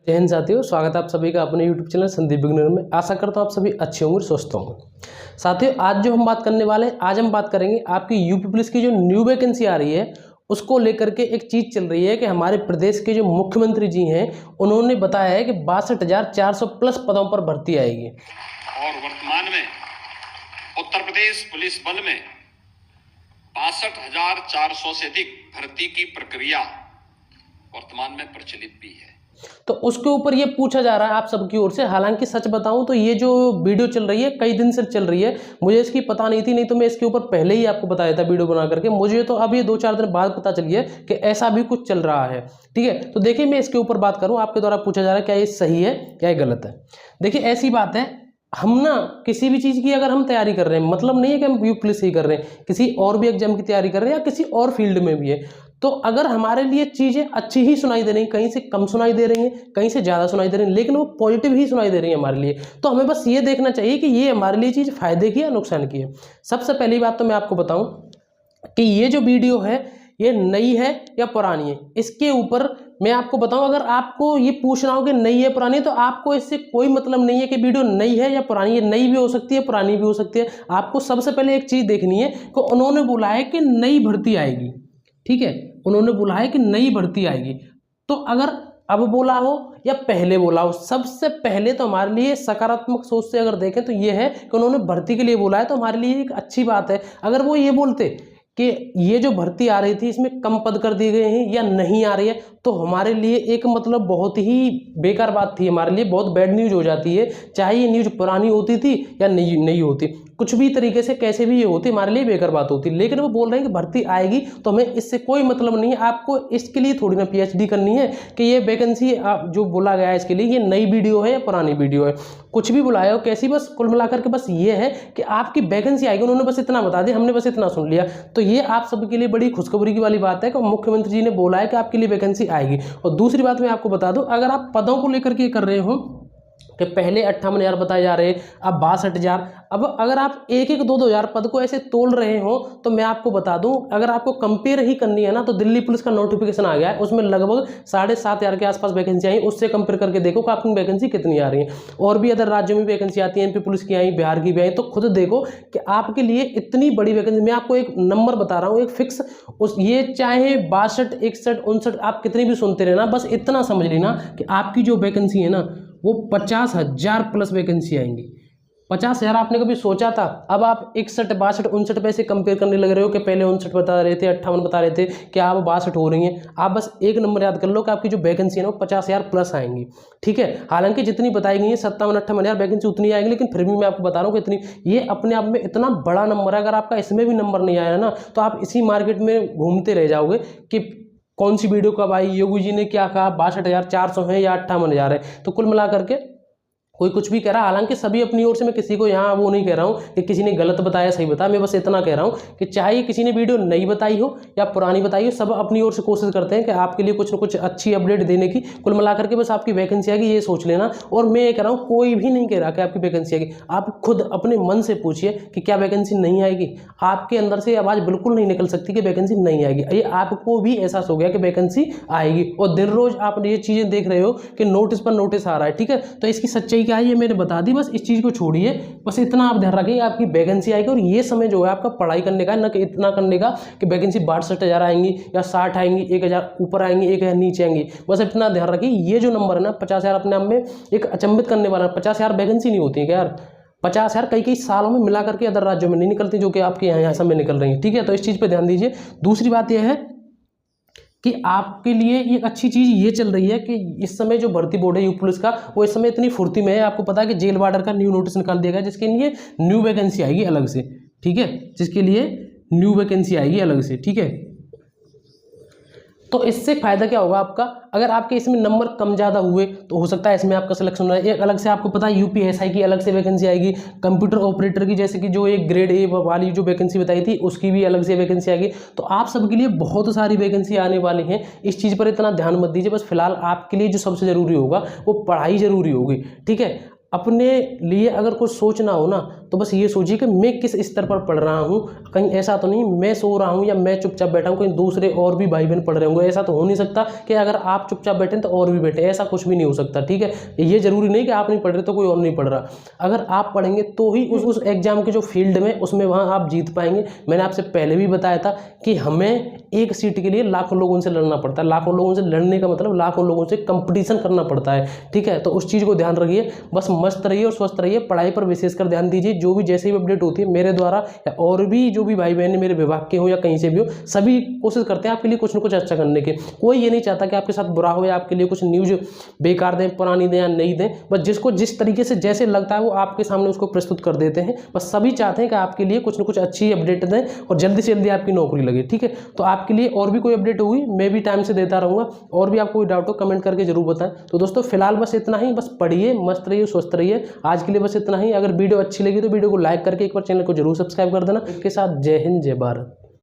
जय हिंद साथियों, स्वागत है आप सभी का अपने YouTube चैनल संदीप बिगनर में। आशा करता हूँ आप सभी अच्छे होंगे, स्वस्थ होंगे। साथियों, आज जो हम बात करने वाले हैं, आज हम बात करेंगे आपकी यूपी पुलिस की जो न्यू वैकेंसी आ रही है उसको लेकर के। एक चीज़ चल रही है कि हमारे प्रदेश के जो मुख्यमंत्री जी हैं उन्होंने बताया है कि 62,400 प्लस पदों पर भर्ती आएगी। और वर्तमान में उत्तर प्रदेश पुलिस बल में 62,400 से अधिक भर्ती की प्रक्रिया वर्तमान में प्रचलित भी है। तो उसके ऊपर ये पूछा जा रहा है आप सबकी ओर से। हालांकि सच बताऊं तो ये जो वीडियो चल रही है कई दिन से चल रही है, मुझे इसकी पता नहीं थी, नहीं तो मैं इसके ऊपर पहले ही आपको बताया था वीडियो बना करके। मुझे तो अब ये 2-4 दिन बाद पता चली है कि ऐसा भी कुछ चल रहा है। ठीक है, तो देखिए मैं इसके ऊपर बात करूँ, आपके द्वारा पूछा जा रहा है क्या ये सही है क्या ये गलत है। देखिए ऐसी बात है, हम ना किसी भी चीज़ की अगर हम तैयारी कर रहे हैं, मतलब नहीं है कि हम यूपी पुलिस ही कर रहे हैं, किसी और भी एग्जाम की तैयारी कर रहे हैं या किसी और फील्ड में भी है, तो अगर हमारे लिए चीज़ें अच्छी ही सुनाई दे रही हैं, कहीं से कम सुनाई दे रही हैं, कहीं से ज़्यादा सुनाई दे रही हैं, लेकिन वो पॉजिटिव ही सुनाई दे रही है हमारे लिए, तो हमें बस ये देखना चाहिए कि ये हमारे लिए चीज़ फायदे की या नुकसान की है। सबसे पहली बात तो मैं आपको बताऊं कि ये जो वीडियो है ये नई है या पुरानी है, इसके ऊपर मैं आपको बताऊं। अगर आपको ये पूछना हो कि नई है पुरानी, तो आपको इससे कोई मतलब नहीं है कि वीडियो नई है या पुरानी है। नई भी हो सकती है, पुरानी भी हो सकती है। आपको सबसे पहले एक चीज़ देखनी है कि उन्होंने बोला है कि नई भर्ती आएगी। ठीक है, उन्होंने बोला है कि नई भर्ती आएगी। तो अगर अब बोला हो या पहले बोला हो, सबसे पहले तो हमारे लिए सकारात्मक सोच से अगर देखें तो ये है कि उन्होंने भर्ती के लिए बोला है, तो हमारे लिए एक अच्छी बात है। अगर वो ये बोलते कि ये जो भर्ती आ रही थी इसमें कम पद कर दिए गए हैं या नहीं आ रही है, तो हमारे लिए एक मतलब बहुत ही बेकार बात थी, हमारे लिए बहुत बैड न्यूज़ हो जाती है। चाहे ये न्यूज़ पुरानी होती थी या नहीं होती, कुछ भी तरीके से कैसे भी ये होती, हमारे लिए बेकार बात होती। लेकिन वो बोल रहे हैं कि भर्ती आएगी, तो हमें इससे कोई मतलब नहीं है। आपको इसके लिए थोड़ी ना PhD करनी है कि ये वैकेंसी जो बोला गया है इसके लिए ये नई वीडियो है या पुरानी वीडियो है, कुछ भी बुलाया हो कैसी, बस कुल मिलाकर के बस ये है कि आपकी वैकेंसी आएगी। उन्होंने बस इतना बता दिया, हमने बस इतना सुन लिया। तो ये आप सबके लिए बड़ी खुशखबरी की वाली बात है कि मुख्यमंत्री जी ने बोला है कि आपके लिए वैकेंसी आएगी। और दूसरी बात मैं आपको बता दूं, अगर आप पदों को लेकर के कर रहे हो कि पहले 58,000 बताए जा रहे हैं, अब 62,000, अब अगर आप 1-1, 2-2 हज़ार पद को ऐसे तोल रहे हो, तो मैं आपको बता दूं, अगर आपको कंपेयर ही करनी है ना, तो दिल्ली पुलिस का नोटिफिकेशन आ गया है, उसमें लगभग 7,500 के आसपास वैकेंसी आई। उससे कंपेयर करके देखो कि आपकी वैकेंसी कितनी आ रही है। और भी अदर राज्यों में वैकेंसी आती है, MP पुलिस की आई, बिहार की भी आई, तो खुद देखो कि आपके लिए इतनी बड़ी वैकेंसी। मैं आपको एक नंबर बता रहा हूँ, एक फिक्स, उस ये चाहे 62, 61, 59 आप कितनी भी सुनते रहना, बस इतना समझ लेना कि आपकी जो वैकेंसी है ना वो 50,000 प्लस वैकेंसी आएंगी। 50,000 आपने कभी सोचा था? अब आप 61, 62, 59 पे से कंपेयर करने लग रहे हो कि पहले 59 बता रहे थे, 58 बता रहे थे, कि आप 62 हो रही हैं। आप बस एक नंबर याद कर लो कि आपकी जो वैकेंसी है ना वो 50,000 प्लस आएंगी। ठीक है, हालांकि जितनी बताई गई है 57-58,000 वैकेंसी उतनी आएंगी, लेकिन फिर भी मैं आपको बता रहा हूँ कि इतनी, ये अपने आप में इतना बड़ा नंबर है। अगर आपका इसमें भी नंबर नहीं आया ना, तो आप इसी मार्केट में घूमते रह जाओगे कि कौन सी वीडियो कब आई, योगी जी ने क्या कहा, 62,400 है या 58,000 है। तो कुल मिलाकर के कोई कुछ भी कह रहा है, हालांकि सभी अपनी ओर से, मैं किसी को यहाँ वो नहीं कह रहा हूँ कि किसी ने गलत बताया सही बताया, मैं बस इतना कह रहा हूँ कि चाहे किसी ने वीडियो नई बताई हो या पुरानी बताई हो, सब अपनी ओर से कोशिश करते हैं कि आपके लिए कुछ न कुछ अच्छी अपडेट देने की। कुल मिलाकर के बस आपकी वैकेंसी आएगी ये सोच लेना। और मैं ये कह रहा हूँ, कोई भी नहीं कह रहा कि आपकी वैकेंसी आएगी। आप खुद अपने मन से पूछिए कि क्या वैकेंसी नहीं आएगी। आपके अंदर से आवाज़ बिल्कुल नहीं निकल सकती कि वैकेंसी नहीं आएगी। ये आपको भी एहसास हो गया कि वैकेंसी आएगी, और दिन रोज आप ये चीज़ें देख रहे हो कि नोटिस पर नोटिस आ रहा है। ठीक है, तो इसकी सच्चाई क्या है ये मैंने बता दी। बस इस चीज़ को छोड़िए, बस इतना आप ध्यान रखिए आपकी वैकेंसी आएगी। और ये समय जो है आपका पढ़ाई करने का, न कि इतना करने का कि वैकेंसी 62,000 आएंगी या 60 आएंगी, 1,000 ऊपर आएंगी, 1,000 नीचे आएंगी। बस इतना ध्यान रखिए। ये जो नंबर है ना 50,000, अपने आप में एक अचंभित करने वाला। 50,000 वैकेंसी नहीं होती है क्या यार, 50,000 कई सालों में मिला करके अदर राज्यों में नहीं निकलती, जो कि आपके यहाँ समय निकल रही है। ठीक है, तो इस चीज़ पर ध्यान दीजिए। दूसरी बात यह है कि आपके लिए एक अच्छी चीज़ ये चल रही है कि इस समय जो भर्ती बोर्ड है यूपी पुलिस का, वो इस समय इतनी फुर्ती में है। आपको पता है कि जेल वार्डर का न्यू नोटिस निकाल दिया गया, जिसके लिए न्यू वैकेंसी आएगी अलग से। ठीक है, जिसके लिए न्यू वैकेंसी आएगी अलग से। ठीक है, तो इससे फायदा क्या होगा आपका, अगर आपके इसमें नंबर कम ज़्यादा हुए तो हो सकता है इसमें आपका सिलेक्शन हो जाए। एक अलग से आपको पता है UPSI की अलग से वैकेंसी आएगी, कंप्यूटर ऑपरेटर की, जैसे कि जो एक ग्रेड A वाली जो वैकेंसी बताई थी उसकी भी अलग से वैकेंसी आएगी। तो आप सबके लिए बहुत सारी वैकेंसी आने वाली हैं। इस चीज़ पर इतना ध्यान मत दीजिए। बस फिलहाल आपके लिए जो सबसे ज़रूरी होगा वो पढ़ाई ज़रूरी होगी। ठीक है, अपने लिए अगर कुछ सोचना हो ना, तो बस ये सोचिए कि मैं किस स्तर पर पढ़ रहा हूँ। कहीं ऐसा तो नहीं मैं सो रहा हूँ या मैं चुपचाप बैठा हूँ, कहीं दूसरे और भी भाई बहन पढ़ रहे होंगे। ऐसा तो हो नहीं सकता कि अगर आप चुपचाप बैठे तो और भी बैठे, ऐसा कुछ भी नहीं हो सकता। ठीक है, ये जरूरी नहीं कि आप नहीं पढ़ रहे तो कोई और नहीं पढ़ रहा। अगर आप पढ़ेंगे तो ही उस एग्जाम के जो फील्ड में उसमें वहाँ आप जीत पाएंगे। मैंने आपसे पहले भी बताया था कि हमें एक सीट के लिए लाखों लोगों से लड़ना पड़ता है। लाखों लोगों से लड़ने का मतलब लाखों लोगों से कंपटीशन करना पड़ता है। ठीक है, तो उस चीज़ को ध्यान रखिए। बस मस्त रहिए और स्वस्थ रहिए, पढ़ाई पर विशेषकर ध्यान दीजिए। जो भी जैसे भी अपडेट होती है मेरे द्वारा या और भी जो भी भाई बहन मेरे विभाग के हो या कहीं से भी हो, सभी कोशिश करते हैं आपके लिए कुछ ना कुछ अच्छा करने के। कोई ये नहीं चाहता कि आपके साथ बुरा हो या आपके लिए कुछ न्यूज बेकार दें, पुरानी दें या नहीं दें। बस जिसको जिस तरीके से जैसे लगता है वो आपके सामने उसको प्रस्तुत कर देते हैं। बस सभी चाहते हैं कि आपके लिए कुछ ना कुछ अच्छी अपडेट दें और जल्दी से जल्दी आपकी नौकरी लगे। ठीक है, तो आपके लिए और भी कोई अपडेट होगी मैं भी टाइम से देता रहूँगा। और भी आपको कोई डाउट हो कमेंट करके जरूर बताएं। तो दोस्तों फिलहाल बस इतना ही, बस पढ़िए, मस्त रहिए, स्वस्थ रहिए। आज के लिए बस इतना ही। अगर वीडियो अच्छी लगी तो वीडियो को लाइक करके एक बार चैनल को जरूर सब्सक्राइब कर देना। इसके साथ जय हिंद, जय भारत।